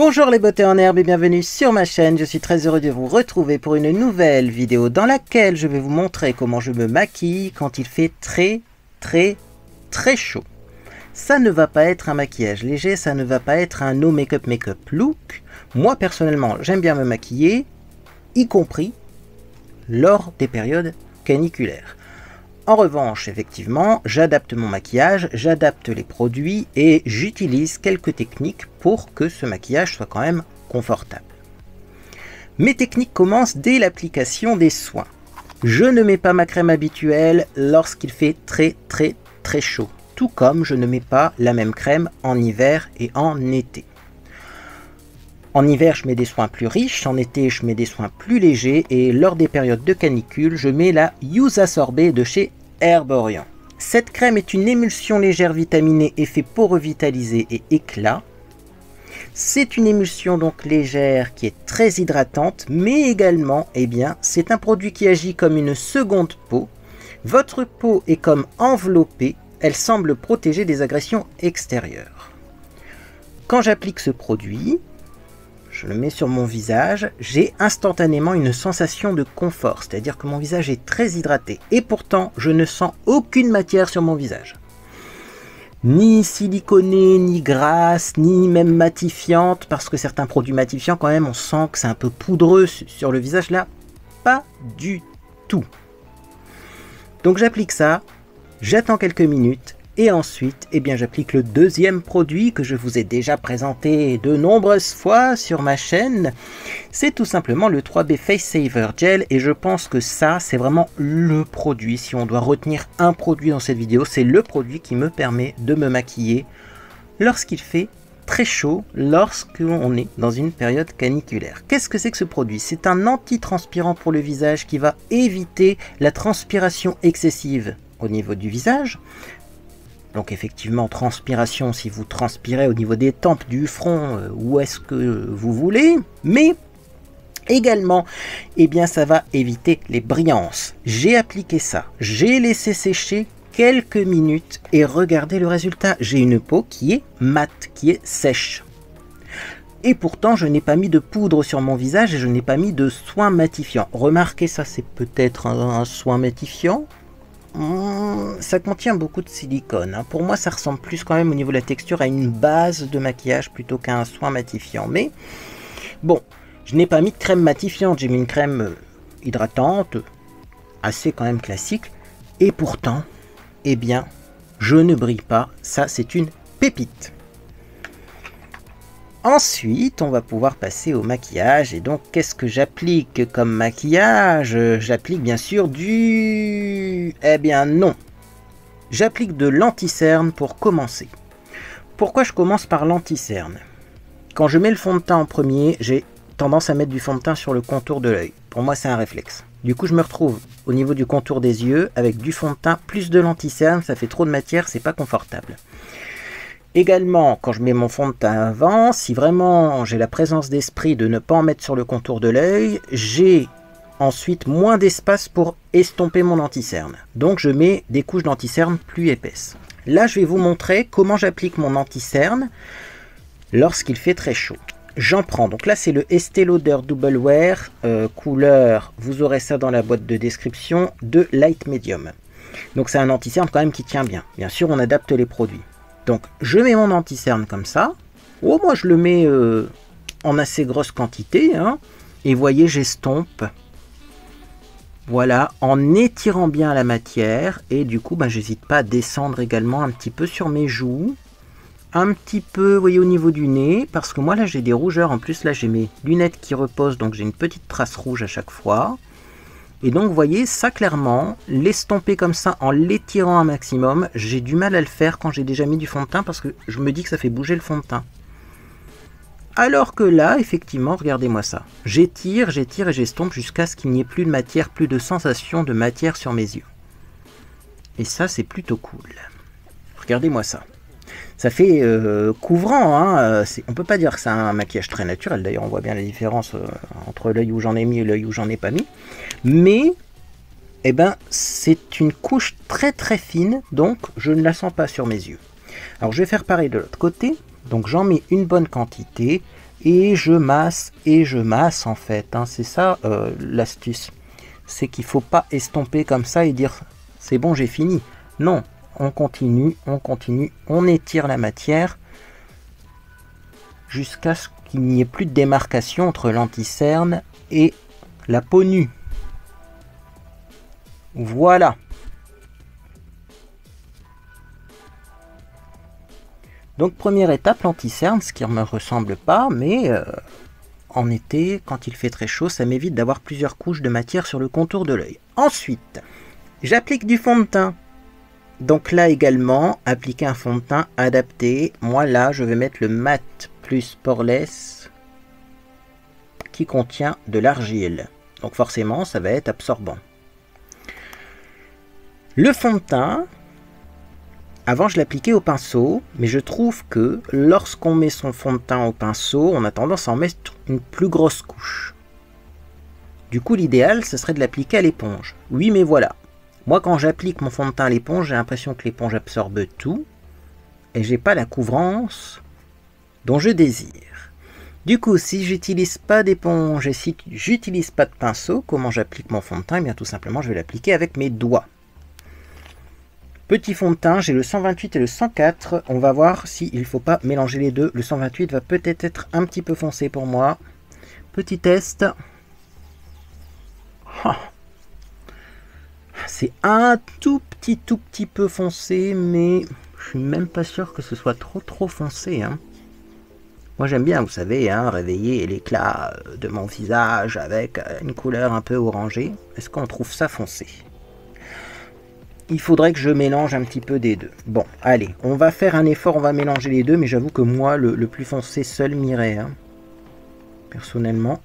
Bonjour les beautés en herbe et bienvenue sur ma chaîne. Je suis très heureux de vous retrouver pour une nouvelle vidéo dans laquelle je vais vous montrer comment je me maquille quand il fait très chaud. Ça ne va pas être un maquillage léger, ça ne va pas être un no make-up look. Moi personnellement j'aime bien me maquiller, y compris lors des périodes caniculaires. En revanche, effectivement, j'adapte mon maquillage, j'adapte les produits et j'utilise quelques techniques pour que ce maquillage soit quand même confortable. Mes techniques commencent dès l'application des soins. Je ne mets pas ma crème habituelle lorsqu'il fait très chaud, tout comme je ne mets pas la même crème en hiver et en été. En hiver, je mets des soins plus riches, en été, je mets des soins plus légers et lors des périodes de canicule, je mets la Youth Sorbet de chez Herborian. Cette crème est une émulsion légère vitaminée, effet peau revitalisée et éclat. C'est une émulsion donc légère qui est très hydratante, mais également, c'est un produit qui agit comme une seconde peau. Votre peau est comme enveloppée, elle semble protéger des agressions extérieures. Quand j'applique ce produit, je le mets sur mon visage, j'ai instantanément une sensation de confort, c'est-à-dire que mon visage est très hydraté. Et pourtant, je ne sens aucune matière sur mon visage. Ni siliconée, ni grasse, ni même matifiante, parce que certains produits matifiants, quand même, on sent que c'est un peu poudreux sur le visage. Là, pas du tout. Donc j'applique ça, j'attends quelques minutes. Et ensuite, j'applique le deuxième produit que je vous ai déjà présenté de nombreuses fois sur ma chaîne. C'est tout simplement le 3B Face Saver Gel et je pense que ça, c'est vraiment le produit. Si on doit retenir un produit dans cette vidéo, c'est le produit qui me permet de me maquiller lorsqu'il fait très chaud, lorsqu'on est dans une période caniculaire. Qu'est-ce que c'est que ce produit? C'est un anti-transpirant pour le visage qui va éviter la transpiration excessive au niveau du visage. Donc effectivement, transpiration, si vous transpirez au niveau des tempes, du front, où est-ce que vous voulez. Mais également, ça va éviter les brillances. J'ai appliqué ça, j'ai laissé sécher quelques minutes et regardez le résultat. J'ai une peau qui est mate, qui est sèche. Et pourtant, je n'ai pas mis de poudre sur mon visage et je n'ai pas mis de soin matifiant. Remarquez, ça c'est peut-être un soin matifiant. Ça contient beaucoup de silicone. Pour moi, ça ressemble plus quand même au niveau de la texture à une base de maquillage plutôt qu'à un soin matifiant. Mais bon, je n'ai pas mis de crème matifiante. J'ai mis une crème hydratante, assez quand même classique. Et pourtant, je ne brille pas. Ça, c'est une pépite. Ensuite, on va pouvoir passer au maquillage. Et donc, qu'est-ce que j'applique comme maquillage? J'applique bien sûr du... non. J'applique de l'anti-cerne pour commencer. Pourquoi je commence par l'anti-cerne? Quand je mets le fond de teint en premier, j'ai tendance à mettre du fond de teint sur le contour de l'œil. Pour moi, c'est un réflexe. Du coup, je me retrouve au niveau du contour des yeux avec du fond de teint plus de l'anti-cerne. Ça fait trop de matière, c'est pas confortable. Également, quand je mets mon fond de teint avant, si vraiment j'ai la présence d'esprit de ne pas en mettre sur le contour de l'œil, j'ai ensuite moins d'espace pour estomper mon anti-cerne. Donc je mets des couches d'anti-cerne plus épaisses. Là, je vais vous montrer comment j'applique mon anti-cerne lorsqu'il fait très chaud. J'en prends, donc là c'est le Estée Lauder Double Wear, couleur, vous aurez ça dans la boîte de description, de Light Medium. Donc c'est un anti-cerne quand même qui tient bien. Bien sûr, on adapte les produits. Donc, je mets mon anti-cerne comme ça. Oh, moi, je le mets en assez grosse quantité. Et voyez, j'estompe. Voilà, en étirant bien la matière. Et du coup, j'hésite pas à descendre également un petit peu sur mes joues. Un petit peu, vous voyez, au niveau du nez. Parce que moi, là, j'ai des rougeurs. En plus, là, j'ai mes lunettes qui reposent. Donc, j'ai une petite trace rouge à chaque fois. Et donc, vous voyez, ça clairement, l'estomper comme ça en l'étirant un maximum, j'ai du mal à le faire quand j'ai déjà mis du fond de teint parce que je me dis que ça fait bouger le fond de teint. Alors que là, effectivement, regardez-moi ça. J'étire et j'estompe jusqu'à ce qu'il n'y ait plus de matière, plus de sensation de matière sur mes yeux. Et ça, c'est plutôt cool. Regardez-moi ça. Ça fait couvrant, on peut pas dire que c'est un maquillage très naturel, d'ailleurs on voit bien la différence entre l'œil où j'en ai mis et l'œil où j'en ai pas mis. Mais, c'est une couche très fine, donc je ne la sens pas sur mes yeux. Alors je vais faire pareil de l'autre côté, donc j'en mets une bonne quantité, et je masse en fait, hein. C'est ça l'astuce. C'est qu'il ne faut pas estomper comme ça et dire c'est bon, j'ai fini. Non, on continue, on étire la matière jusqu'à ce qu'il n'y ait plus de démarcation entre l'anti-cerne et la peau nue. Voilà. Donc première étape, l'anti-cerne, ce qui ne me ressemble pas, mais en été, quand il fait très chaud, ça m'évite d'avoir plusieurs couches de matière sur le contour de l'œil. Ensuite, j'applique du fond de teint. Donc là également, appliquer un fond de teint adapté. Moi là, je vais mettre le mat plus poreless qui contient de l'argile. Donc forcément, ça va être absorbant. Le fond de teint, avant je l'appliquais au pinceau, mais je trouve que lorsqu'on met son fond de teint au pinceau, on a tendance à en mettre une plus grosse couche. Du coup, l'idéal, ce serait de l'appliquer à l'éponge. Oui, mais voilà. Moi, quand j'applique mon fond de teint à l'éponge, j'ai l'impression que l'éponge absorbe tout et j'ai pas la couvrance dont je désire. Du coup, si j'utilise pas d'éponge et si j'utilise pas de pinceau, comment j'applique mon fond de teint? Eh bien, tout simplement, je vais l'appliquer avec mes doigts. Petit fond de teint, j'ai le 128 et le 104. On va voir s'il ne faut pas mélanger les deux. Le 128 va peut-être être un petit peu foncé pour moi. Petit test. Oh. C'est un tout petit peu foncé, mais je suis même pas sûr que ce soit trop foncé, hein. Moi j'aime bien, vous savez, hein, réveiller l'éclat de mon visage avec une couleur un peu orangée. Est-ce qu'on trouve ça foncé? Il faudrait que je mélange un petit peu des deux. Bon, allez, on va faire un effort, on va mélanger les deux, mais j'avoue que moi, le plus foncé seul m'irait, hein. Personnellement,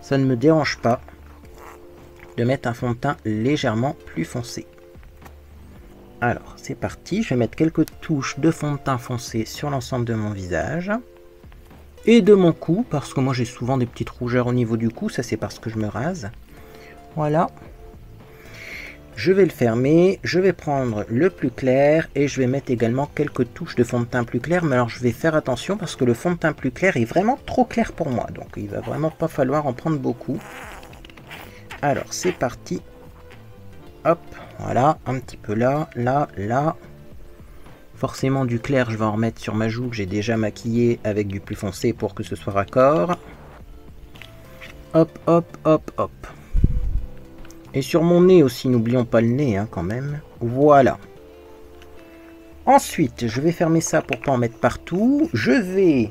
ça ne me dérange pas de mettre un fond de teint légèrement plus foncé. Alors, c'est parti. Je vais mettre quelques touches de fond de teint foncé sur l'ensemble de mon visage et de mon cou, parce que moi j'ai souvent des petites rougeurs au niveau du cou. Ça, c'est parce que je me rase. Voilà. Je vais le fermer. Je vais prendre le plus clair et je vais mettre également quelques touches de fond de teint plus clair. Mais alors, je vais faire attention parce que le fond de teint plus clair est vraiment trop clair pour moi. Donc, il va vraiment pas falloir en prendre beaucoup. Alors, c'est parti. Hop, voilà, un petit peu là, là. Forcément, du clair, je vais en remettre sur ma joue que j'ai déjà maquillée avec du plus foncé pour que ce soit raccord. Hop, hop, hop, hop. Et sur mon nez aussi, n'oublions pas le nez, hein, quand même. Voilà. Ensuite, je vais fermer ça pour pas en mettre partout. Je vais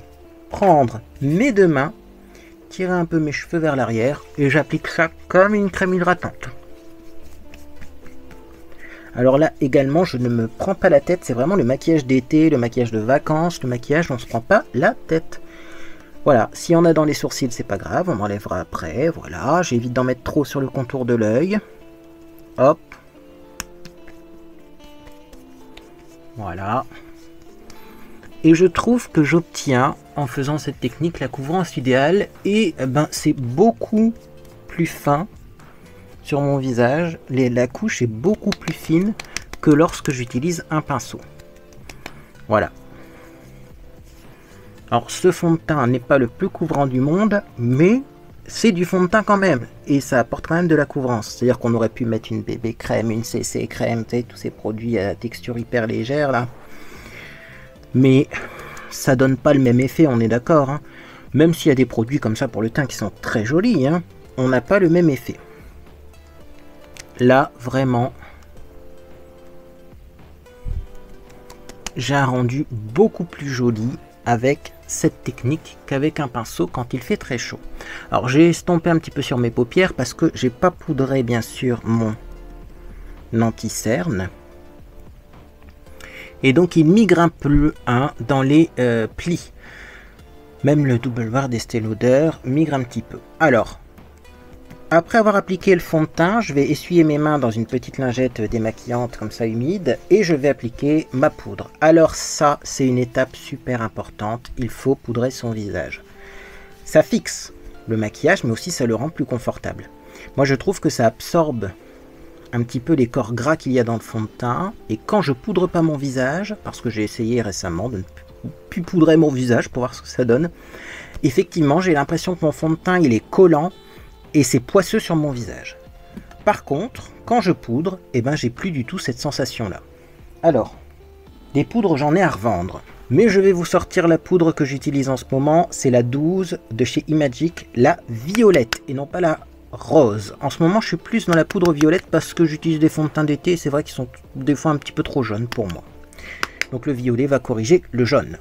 prendre mes deux mains, tirer un peu mes cheveux vers l'arrière et j'applique ça comme une crème hydratante. Alors là également, je ne me prends pas la tête, c'est vraiment le maquillage d'été, le maquillage de vacances, le maquillage, on ne se prend pas la tête. Voilà, si on a dans les sourcils, c'est pas grave, on enlèvera après, voilà, j'évite d'en mettre trop sur le contour de l'œil. Hop. Voilà. Et je trouve que j'obtiens, en faisant cette technique, la couvrance idéale. Et ben, c'est beaucoup plus fin sur mon visage. La couche est beaucoup plus fine que lorsque j'utilise un pinceau. Voilà. Alors, ce fond de teint n'est pas le plus couvrant du monde, mais c'est du fond de teint quand même. Et ça apporte quand même de la couvrance. C'est-à-dire qu'on aurait pu mettre une bébé crème, une CC crème, tu sais, tous ces produits à texture hyper légère, là. Mais ça donne pas le même effet, on est d'accord, hein. Même s'il y a des produits comme ça pour le teint qui sont très jolis, hein, on n'a pas le même effet. Là, vraiment, j'ai un rendu beaucoup plus joli avec cette technique qu'avec un pinceau quand il fait très chaud. Alors, j'ai estompé un petit peu sur mes paupières parce que j'ai pas poudré, bien sûr, mon anti-cerne. Et donc il migre un peu dans les plis. Même le double bar d'Estée Lauder migre un petit peu. Alors, après avoir appliqué le fond de teint, je vais essuyer mes mains dans une petite lingette démaquillante comme ça humide. Et je vais appliquer ma poudre. Alors ça, c'est une étape super importante. Il faut poudrer son visage. Ça fixe le maquillage, mais aussi ça le rend plus confortable. Moi je trouve que ça absorbe un petit peu les corps gras qu'il y a dans le fond de teint, et quand je poudre pas mon visage, parce que j'ai essayé récemment de ne puis poudrer mon visage pour voir ce que ça donne. Effectivement, j'ai l'impression que mon fond de teint il est collant et c'est poisseux sur mon visage. Par contre, quand je poudre, eh ben, j'ai plus du tout cette sensation-là. Alors, des poudres, j'en ai à revendre. Mais je vais vous sortir la poudre que j'utilise en ce moment. C'est la 12 de chez Imagic, la violette et non pas la rose. En ce moment, je suis plus dans la poudre violette parce que j'utilise des fonds de teint d'été. C'est vrai qu'ils sont des fois un petit peu trop jaunes pour moi. Donc le violet va corriger le jaune.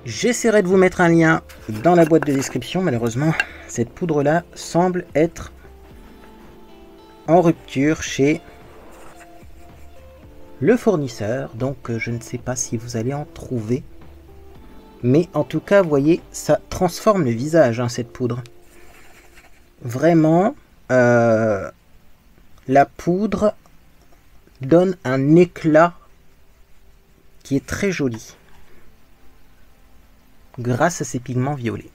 J'essaierai de vous mettre un lien dans la boîte de description. Malheureusement, cette poudre-là semble être en rupture chez le fournisseur. Donc, je ne sais pas si vous allez en trouver. Mais en tout cas, vous voyez, ça transforme le visage, hein, cette poudre. Vraiment, la poudre donne un éclat qui est très joli. Grâce à ces pigments violets.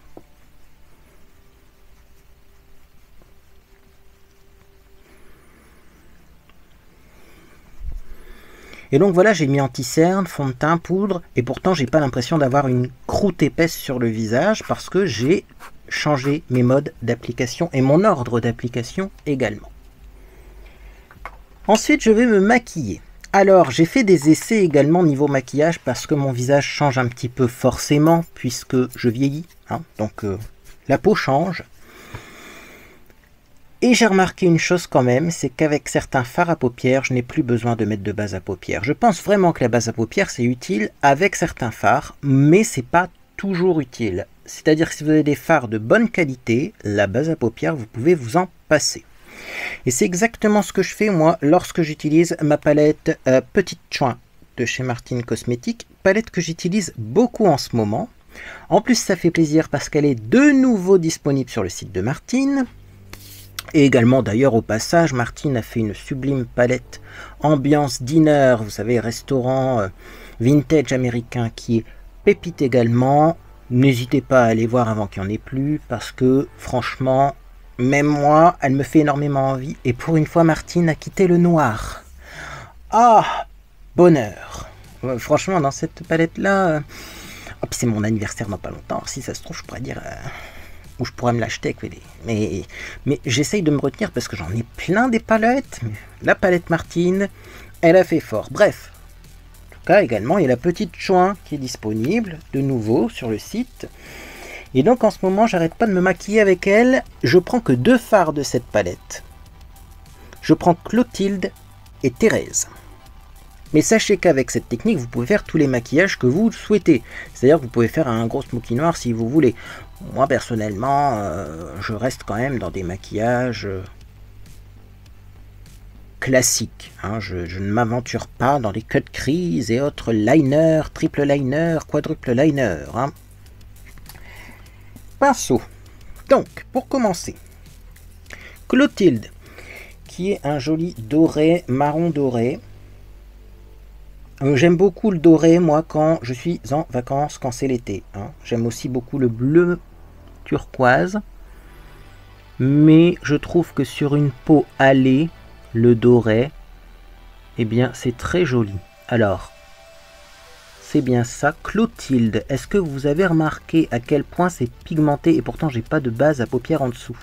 Et donc voilà, j'ai mis anti-cerne, fond de teint, poudre, et pourtant j'ai pas l'impression d'avoir une croûte épaisse sur le visage parce que j'ai changé mes modes d'application et mon ordre d'application également. Ensuite, je vais me maquiller. Alors, j'ai fait des essais également niveau maquillage parce que mon visage change un petit peu forcément puisque je vieillis. Hein, donc, la peau change. Et j'ai remarqué une chose quand même, c'est qu'avec certains fards à paupières, je n'ai plus besoin de mettre de base à paupières. Je pense vraiment que la base à paupières, c'est utile avec certains fards, mais c'est pas toujours utile. C'est-à-dire que si vous avez des fards de bonne qualité, la base à paupières, vous pouvez vous en passer. Et c'est exactement ce que je fais moi lorsque j'utilise ma palette Petite Chouin de chez Martine Cosmétiques, palette que j'utilise beaucoup en ce moment. En plus ça fait plaisir parce qu'elle est de nouveau disponible sur le site de Martine. Et également d'ailleurs au passage, Martine a fait une sublime palette ambiance dinner, vous savez, restaurant vintage américain qui est pépite également. N'hésitez pas à aller voir avant qu'il n'y en ait plus parce que franchement, même moi, elle me fait énormément envie. Et pour une fois, Martine a quitté le noir. Ah, bonheur. Franchement, dans cette palette-là... Oh, puis c'est mon anniversaire dans pas longtemps. Alors, si ça se trouve, je pourrais dire... ou je pourrais me l'acheter. Mais j'essaye de me retenir parce que j'en ai plein des palettes. La palette Martine, elle a fait fort. Bref. En tout cas, également, il y a la Petite Chouin qui est disponible de nouveau sur le site. Et donc en ce moment, j'arrête pas de me maquiller avec elle. Je prends que 2 fards de cette palette. Je prends Clotilde et Thérèse. Mais sachez qu'avec cette technique, vous pouvez faire tous les maquillages que vous souhaitez. C'est-à-dire que vous pouvez faire un gros smoky noir si vous voulez. Moi, personnellement, je reste quand même dans des maquillages classiques. Hein. Je ne m'aventure pas dans les cut crease et autres liners, triple liner, quadruple liner. Hein. Pinceau. Donc, pour commencer, Clotilde, qui est un joli doré, marron doré. J'aime beaucoup le doré, moi, quand je suis en vacances, quand c'est l'été. Hein. J'aime aussi beaucoup le bleu turquoise. Mais je trouve que sur une peau hâlée, le doré, eh bien, c'est très joli. Alors, c'est bien ça, Clotilde. Est-ce que vous avez remarqué à quel point c'est pigmenté et pourtant j'ai pas de base à paupières en dessous?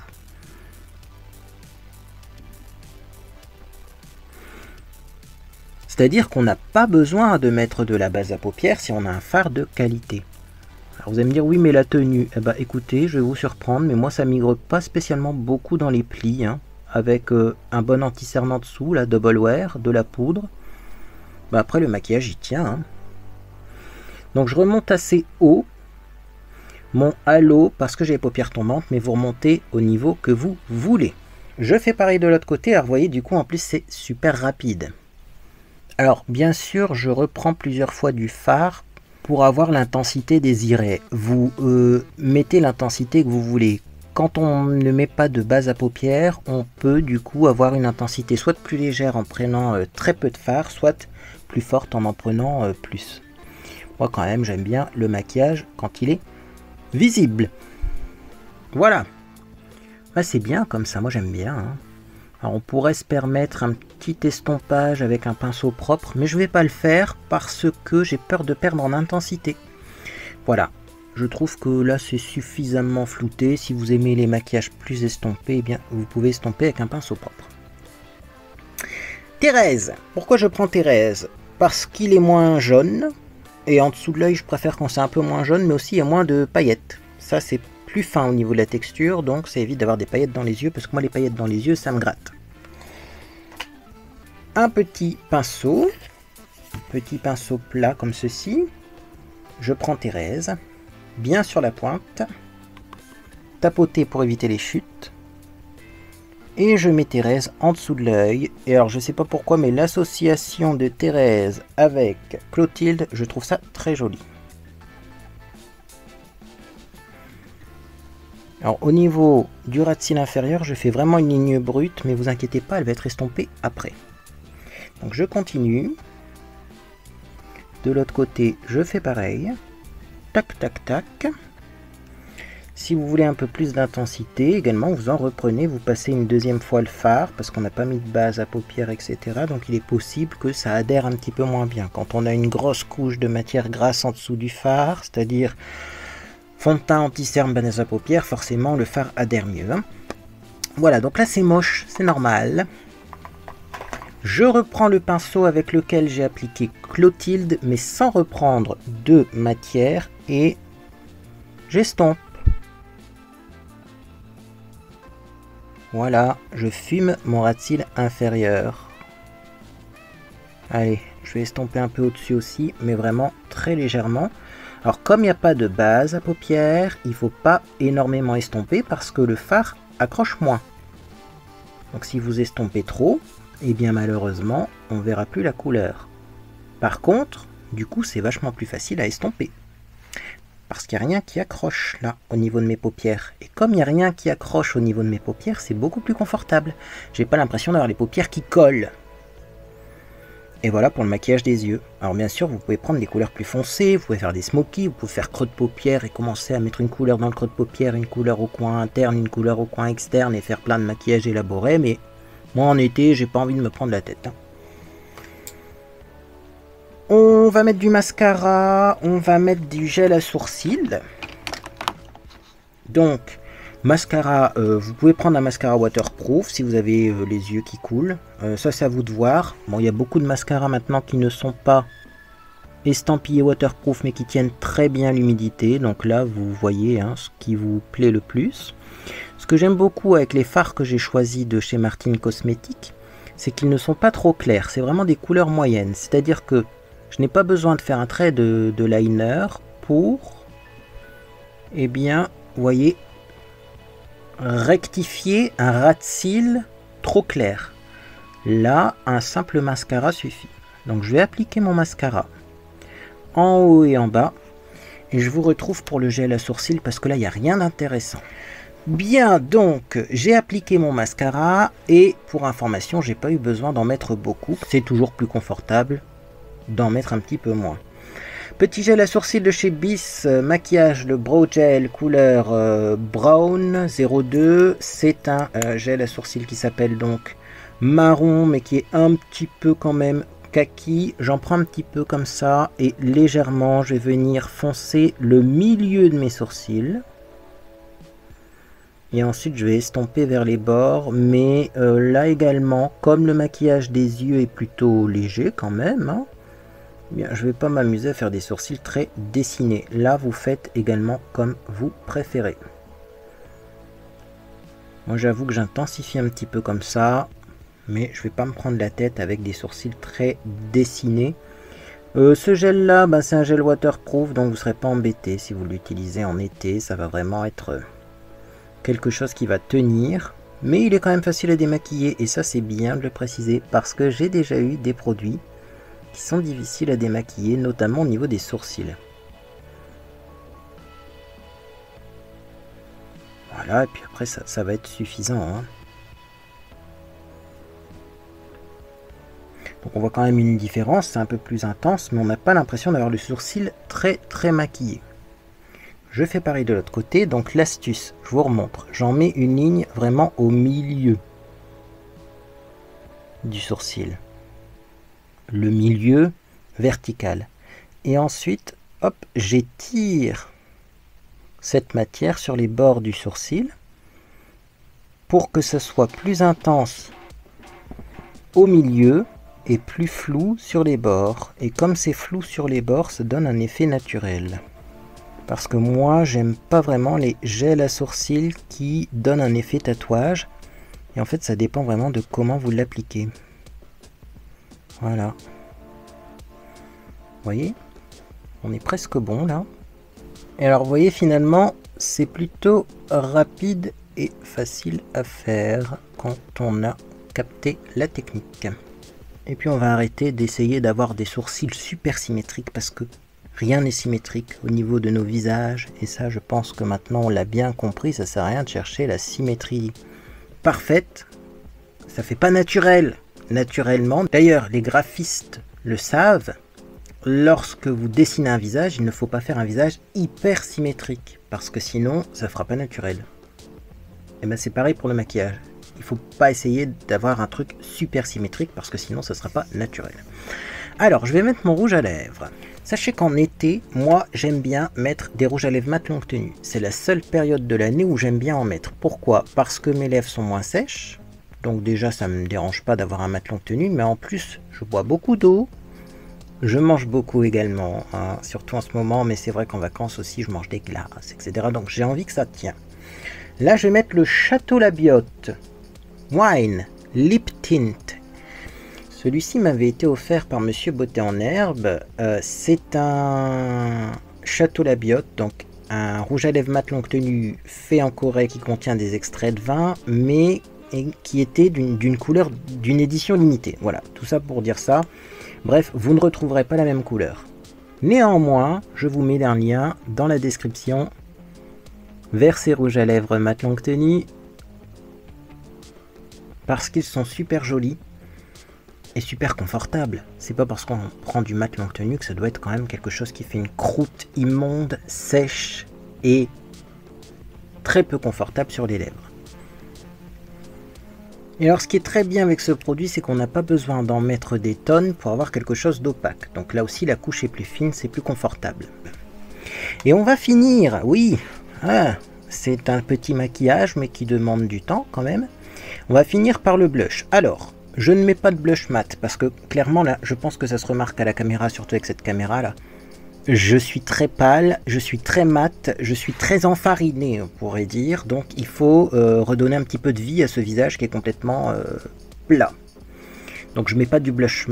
C'est-à-dire qu'on n'a pas besoin de mettre de la base à paupières si on a un fard de qualité. Alors vous allez me dire, oui mais la tenue, eh ben, écoutez, je vais vous surprendre, mais moi ça migre pas spécialement beaucoup dans les plis, hein, avec un bon anti-cerne en dessous, la double wear, de la poudre. Ben, après le maquillage il tient, hein. Donc je remonte assez haut mon halo parce que j'ai les paupières tombantes, mais vous remontez au niveau que vous voulez. Je fais pareil de l'autre côté, alors vous voyez du coup en plus c'est super rapide. Alors bien sûr je reprends plusieurs fois du fard pour avoir l'intensité désirée. Vous mettez l'intensité que vous voulez. Quand on ne met pas de base à paupières, on peut du coup avoir une intensité soit plus légère en prenant très peu de fard, soit plus forte en prenant plus. Moi quand même j'aime bien le maquillage quand il est visible. Voilà. Ah, c'est bien comme ça, moi j'aime bien. Hein. Alors on pourrait se permettre un petit estompage avec un pinceau propre, mais je vais pas le faire parce que j'ai peur de perdre en intensité. Voilà, je trouve que là c'est suffisamment flouté. Si vous aimez les maquillages plus estompés, eh bien vous pouvez estomper avec un pinceau propre. Thérèse, pourquoi je prends Thérèse? Parce qu'il est moins jaune, et en dessous de l'œil je préfère quand c'est un peu moins jaune, mais aussi il y a moins de paillettes. Ça c'est plus fin au niveau de la texture, donc ça évite d'avoir des paillettes dans les yeux, parce que moi les paillettes dans les yeux ça me gratte. Un petit pinceau plat comme ceci. Je prends Thérèse, bien sur la pointe, tapoter pour éviter les chutes, et je mets Thérèse en dessous de l'œil. Et alors je sais pas pourquoi, mais l'association de Thérèse avec Clotilde, je trouve ça très joli. Alors au niveau du ras de cils inférieur, je fais vraiment une ligne brute, mais vous inquiétez pas, elle va être estompée après. Donc je continue. De l'autre côté, je fais pareil. Tac, tac, tac. Si vous voulez un peu plus d'intensité, également, vous en reprenez, vous passez une deuxième fois le fard, parce qu'on n'a pas mis de base à paupières, etc. Donc il est possible que ça adhère un petit peu moins bien. Quand on a une grosse couche de matière grasse en dessous du fard, c'est-à-dire fond de teint anti-cerne base à paupières, forcément le fard adhère mieux. Hein. Voilà, donc là c'est moche, c'est normal. Je reprends le pinceau avec lequel j'ai appliqué Clotilde, mais sans reprendre de matière, et j'estompe. Voilà, je fume mon ras de cils inférieur. Allez, je vais estomper un peu au-dessus aussi, mais vraiment très légèrement. Alors comme il n'y a pas de base à paupières, il ne faut pas énormément estomper parce que le fard accroche moins. Donc si vous estompez trop, et bien malheureusement, on ne verra plus la couleur. Par contre, du coup, c'est vachement plus facile à estomper. Parce qu'il n'y a rien qui accroche là, au niveau de mes paupières. Et comme il n'y a rien qui accroche au niveau de mes paupières, c'est beaucoup plus confortable. J'ai pas l'impression d'avoir les paupières qui collent. Et voilà pour le maquillage des yeux. Alors bien sûr, vous pouvez prendre des couleurs plus foncées, vous pouvez faire des smokies, vous pouvez faire creux de paupières et commencer à mettre une couleur dans le creux de paupières, une couleur au coin interne, une couleur au coin externe et faire plein de maquillages élaborés, mais moi en été, j'ai pas envie de me prendre la tête. Hein. On va mettre du mascara, on va mettre du gel à sourcils. Donc, mascara, vous pouvez prendre un mascara waterproof si vous avez les yeux qui coulent. Ça, c'est à vous de voir. Bon, il y a beaucoup de mascaras maintenant qui ne sont pas estampillés waterproof, mais qui tiennent très bien l'humidité. Donc là, vous voyez hein, ce qui vous plaît le plus. Ce que j'aime beaucoup avec les fards que j'ai choisis de chez Martin Cosmetics, c'est qu'ils ne sont pas trop clairs. C'est vraiment des couleurs moyennes. C'est-à-dire que je n'ai pas besoin de faire un trait de liner pour, eh bien, vous voyez, rectifier un ras de cils trop clair. Là, un simple mascara suffit. Donc je vais appliquer mon mascara en haut et en bas. Et je vous retrouve pour le gel à sourcils parce que là, il n'y a rien d'intéressant. Bien, donc j'ai appliqué mon mascara et pour information, j'ai pas eu besoin d'en mettre beaucoup. C'est toujours plus confortable d'en mettre un petit peu moins. Petit gel à sourcils de chez Bis Maquillage, le Brow Gel couleur Brown 02. C'est un gel à sourcils qui s'appelle donc marron, mais qui est un petit peu quand même kaki. J'en prends un petit peu comme ça et légèrement, je vais venir foncer le milieu de mes sourcils. Et ensuite, je vais estomper vers les bords. Mais là également, comme le maquillage des yeux est plutôt léger quand même, hein, bien, je ne vais pas m'amuser à faire des sourcils très dessinés. Là, vous faites également comme vous préférez. Moi, j'avoue que j'intensifie un petit peu comme ça. Mais je ne vais pas me prendre la tête avec des sourcils très dessinés. Ce gel-là, bah, c'est un gel waterproof. Donc, vous ne serez pas embêté si vous l'utilisez en été. Ça va vraiment être quelque chose qui va tenir. Mais il est quand même facile à démaquiller. Et ça, c'est bien de le préciser. Parce que j'ai déjà eu des produits qui sont difficiles à démaquiller, notamment au niveau des sourcils. Voilà, et puis après ça va être suffisant. Hein. Donc on voit quand même une différence, c'est un peu plus intense, mais on n'a pas l'impression d'avoir le sourcil très maquillé. Je fais pareil de l'autre côté, donc l'astuce, je vous remontre, j'en mets une ligne vraiment au milieu. du sourcil, le milieu vertical. Et ensuite, hop, j'étire cette matière sur les bords du sourcil pour que ce soit plus intense au milieu et plus flou sur les bords. Et comme c'est flou sur les bords, ça donne un effet naturel. Parce que moi, j'aime pas vraiment les gels à sourcils qui donnent un effet tatouage. Et en fait, ça dépend vraiment de comment vous l'appliquez. Voilà. Vous voyez? On est presque bon là. Et alors, vous voyez, finalement, c'est plutôt rapide et facile à faire quand on a capté la technique. Et puis, on va arrêter d'essayer d'avoir des sourcils super symétriques parce que rien n'est symétrique au niveau de nos visages. Et ça, je pense que maintenant, on l'a bien compris. Ça sert à rien de chercher la symétrie parfaite. Ça fait pas naturel, naturellement. D'ailleurs, les graphistes le savent. Lorsque vous dessinez un visage, il ne faut pas faire un visage hyper symétrique, parce que sinon, ça ne fera pas naturel. Et bien c'est pareil pour le maquillage. Il ne faut pas essayer d'avoir un truc super symétrique, parce que sinon, ça ne sera pas naturel. Alors, je vais mettre mon rouge à lèvres. Sachez qu'en été, moi, j'aime bien mettre des rouges à lèvres mat longue tenue. C'est la seule période de l'année où j'aime bien en mettre. Pourquoi? Parce que mes lèvres sont moins sèches. Donc déjà, ça ne me dérange pas d'avoir un mat longue tenue, mais en plus, je bois beaucoup d'eau. Je mange beaucoup également, hein, surtout en ce moment, mais c'est vrai qu'en vacances aussi, je mange des glaces, etc. Donc j'ai envie que ça tienne. Là, je vais mettre le Château Labiotte Wine Lip Tint. Celui-ci m'avait été offert par Monsieur Beauté en Herbe. C'est un Château Labiotte, donc un rouge à lèvres mat longue tenue fait en Corée qui contient des extraits de vin, mais qui était d'une couleur, d'une édition limitée. Voilà, tout ça pour dire ça. Bref, vous ne retrouverez pas la même couleur. Néanmoins, je vous mets un lien dans la description vers ces rouges à lèvres mat longue tenue parce qu'ils sont super jolis et super confortables. C'est pas parce qu'on prend du mat longue tenue que ça doit être quand même quelque chose qui fait une croûte immonde, sèche et très peu confortable sur les lèvres. Et alors ce qui est très bien avec ce produit, c'est qu'on n'a pas besoin d'en mettre des tonnes pour avoir quelque chose d'opaque. Donc là aussi la couche est plus fine, c'est plus confortable. Et on va finir, oui, c'est un petit maquillage mais qui demande du temps quand même. On va finir par le blush. Alors, je ne mets pas de blush mat parce que clairement là, je pense que ça se remarque à la caméra, surtout avec cette caméra là. Je suis très pâle, je suis très mat, je suis très enfariné, on pourrait dire. Donc il faut redonner un petit peu de vie à ce visage qui est complètement plat. Donc je mets pas du blush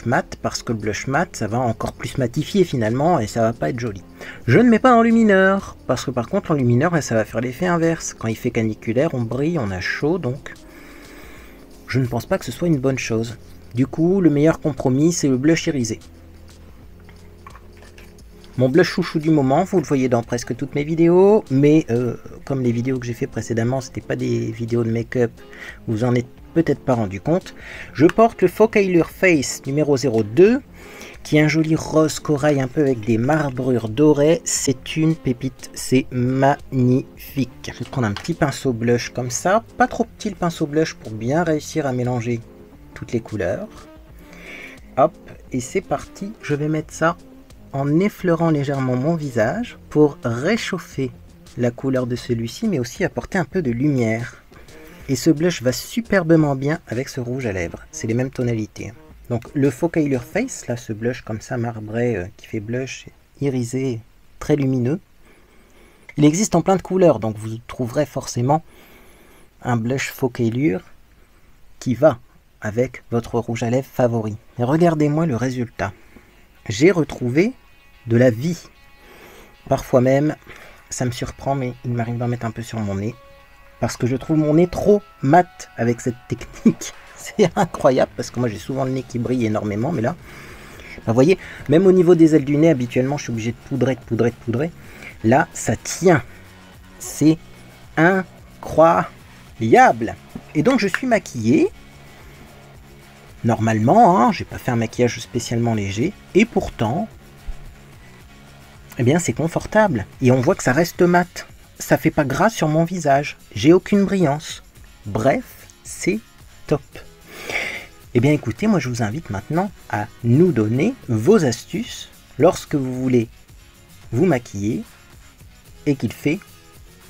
mat parce que le blush mat ça va encore plus matifier finalement et ça va pas être joli. Je ne mets pas d'enlumineur parce que par contre l'enlumineur ça va faire l'effet inverse. Quand il fait caniculaire on brille, on a chaud, donc je ne pense pas que ce soit une bonne chose. Du coup le meilleur compromis c'est le blush irisé. Mon blush chouchou du moment, vous le voyez dans presque toutes mes vidéos, mais comme les vidéos que j'ai fait précédemment, c'était pas des vidéos de make-up, vous en êtes peut-être pas rendu compte. Je porte le Focalure Face numéro 02, qui est un joli rose corail un peu avec des marbrures dorées. C'est une pépite, c'est magnifique. Je vais prendre un petit pinceau blush comme ça, pas trop petit le pinceau blush pour bien réussir à mélanger toutes les couleurs. Hop, et c'est parti, je vais mettre ça en effleurant légèrement mon visage pour réchauffer la couleur de celui-ci, mais aussi apporter un peu de lumière. Et ce blush va superbement bien avec ce rouge à lèvres. C'est les mêmes tonalités. Donc le Focalure Face, là, ce blush comme ça marbré qui fait blush irisé, très lumineux. Il existe en plein de couleurs, donc vous trouverez forcément un blush Focalure qui va avec votre rouge à lèvres favori. Et regardez-moi le résultat. J'ai retrouvé de la vie. Parfois même, ça me surprend, mais il m'arrive d'en mettre un peu sur mon nez. Parce que je trouve mon nez trop mat avec cette technique. C'est incroyable, parce que moi j'ai souvent le nez qui brille énormément, mais là, vous voyez, même au niveau des ailes du nez, habituellement, je suis obligé de poudrer. Là, ça tient. C'est incroyable. Et donc, je suis maquillé. Normalement, hein, j'ai pas fait un maquillage spécialement léger. Et pourtant, eh bien, c'est confortable. Et on voit que ça reste mat. Ça fait pas gras sur mon visage. J'ai aucune brillance. Bref, c'est top. Eh bien écoutez, moi je vous invite maintenant à nous donner vos astuces lorsque vous voulez vous maquiller et qu'il fait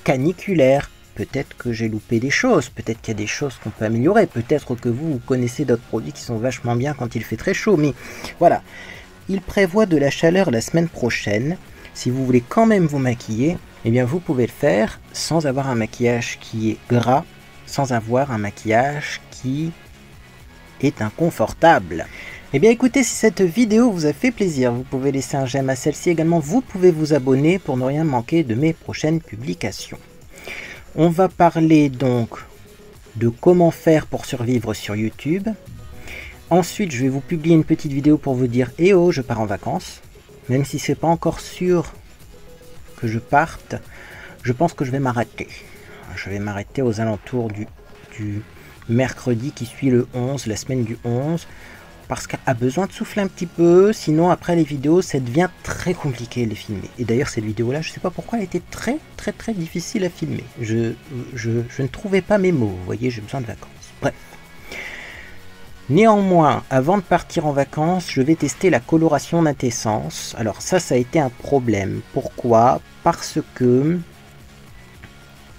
caniculaire. Peut-être que j'ai loupé des choses, peut-être qu'il y a des choses qu'on peut améliorer, peut-être que vous connaissez d'autres produits qui sont vachement bien quand il fait très chaud, mais voilà. Il prévoit de la chaleur la semaine prochaine. Si vous voulez quand même vous maquiller, eh bien vous pouvez le faire sans avoir un maquillage qui est gras, sans avoir un maquillage qui est inconfortable. Eh bien écoutez, si cette vidéo vous a fait plaisir, vous pouvez laisser un j'aime à celle-ci. Également, vous pouvez vous abonner pour ne rien manquer de mes prochaines publications. On va parler donc de comment faire pour survivre sur YouTube. Ensuite, je vais vous publier une petite vidéo pour vous dire « Eh oh, je pars en vacances ». Même si c'est pas encore sûr que je parte, je pense que je vais m'arrêter. Je vais m'arrêter aux alentours du mercredi qui suit le 11, la semaine du 11. Parce qu'elle a besoin de souffler un petit peu, sinon après les vidéos ça devient très compliqué les filmer. Et d'ailleurs cette vidéo là, je sais pas pourquoi elle était très difficile à filmer. Je ne trouvais pas mes mots, vous voyez, j'ai besoin de vacances. Bref. Néanmoins, avant de partir en vacances, je vais tester la coloration d'intessence. Alors ça a été un problème. Pourquoi? Parce que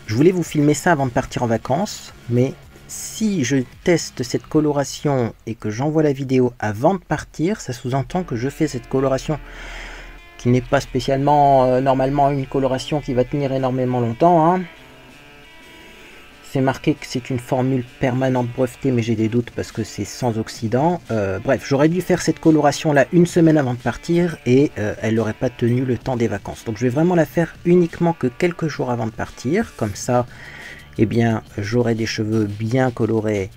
je voulais vous filmer ça avant de partir en vacances, mais si je teste cette coloration et que j'envoie la vidéo avant de partir, ça sous-entend que je fais cette coloration qui n'est pas spécialement normalement une coloration qui va tenir énormément longtemps. Hein. C'est marqué que c'est une formule permanente brevetée, mais j'ai des doutes parce que c'est sans oxydant. Bref, j'aurais dû faire cette coloration là une semaine avant de partir et elle n'aurait pas tenu le temps des vacances. Donc je vais vraiment la faire uniquement que quelques jours avant de partir, comme ça. Eh bien, j'aurai des cheveux bien colorés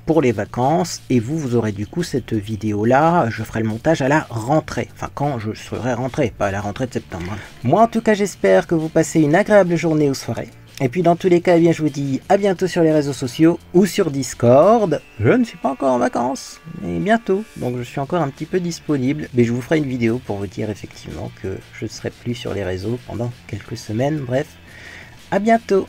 pour les vacances et vous aurez du coup cette vidéo là, je ferai le montage à la rentrée, enfin quand je serai rentré, pas à la rentrée de septembre. Moi en tout cas j'espère que vous passez une agréable journée ou soirée et puis dans tous les cas, eh bien, je vous dis à bientôt sur les réseaux sociaux ou sur Discord. Je ne suis pas encore en vacances, mais bientôt, donc je suis encore un petit peu disponible, mais je vous ferai une vidéo pour vous dire effectivement que je ne serai plus sur les réseaux pendant quelques semaines. Bref, à bientôt.